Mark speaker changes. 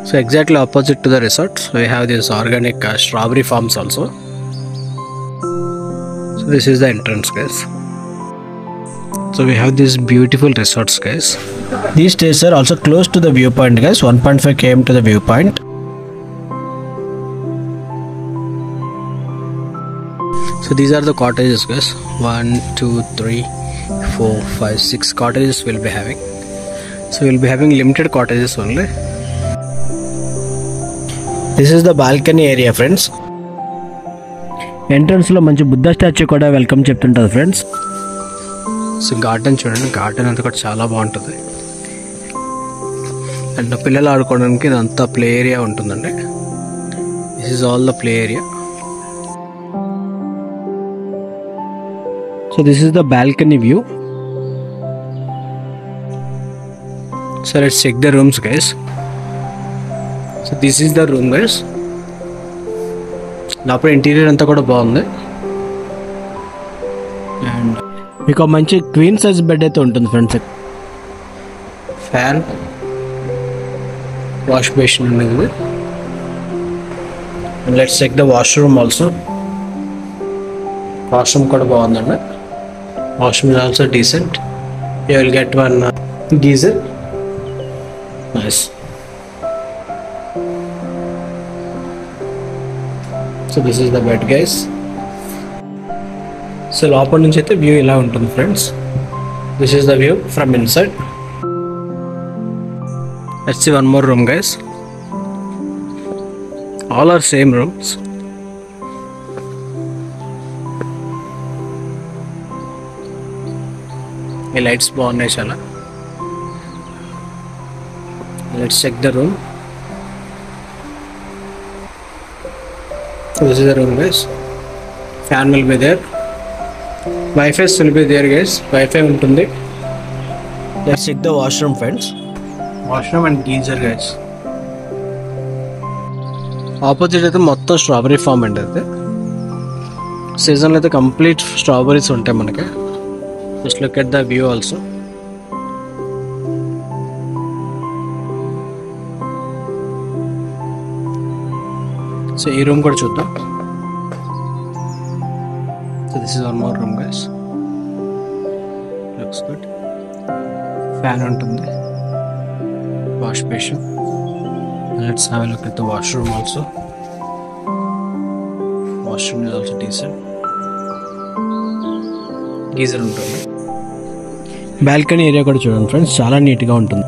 Speaker 1: So exactly opposite to the resort, so we have this organic strawberry farms also. So this is the entrance, guys. So we have these beautiful resorts, guys. These stays are also close to the viewpoint, guys. 1.5 km to the viewpoint. So these are the cottages, guys. 1, 2, 3, 4, 5, 6 cottages we'll be having. So we'll be having limited cottages only. This is the balcony area, friends. Entrance lo manchi Buddha statue kuda welcome cheptuntadi, friends. So garden చూడండి, garden అంతా కూడా చాలా బాగుంటుంది. And పిల్లలు ఆడుకోవడానికి ఇదంతా play area ఉంటుందండి. This is all the play area. So this is the balcony view. So let's check the rooms, guys. So this is the room, guys. లోపల ఇంటీరియర్ అంతా కూడా బాగుంది. అండ్ మీకు మంచి క్వీన్ సైజ్ బెడ్ అయితే ఉంటుంది, friends. Fan, wash basin ఉంది. Let's check the washroom also. Washroom కూడా బాగుందండి. Washroom is also decent. You will get one geyser. Nice. So this is the bed, guys. So లోపల నుంచి అయితే వ్యూ ఇలా ఉంటుంది, friends. This is the view from inside. Let's see one more room, guys. All are same rooms. ఈ lights బాగున్నాయి చాలా. Let's check the room. This is the room, guys. Fan will be there. WiFi will be there, guys. WiFi ఉంటుంది. Let's check the washroom, friends. Washroom and geyser, guys. Opposite అయితే మొత్తం strawberry form అండి. అయితే సీజన్లో అయితే complete strawberries ఉంటాయి మనకి. Just look at the view also. So ఈ రూమ్ కూడా చూద్దాం. So this is one more room, guys. Looks good. Fan ఉంటుంది. Wash basin. Let's have a look at the washroom also. Washroom is also decent. Geyser ఉంటుంది. Balcony area కూడా చూడండి, friends. చాలా నీట్గా ఉంటుంది.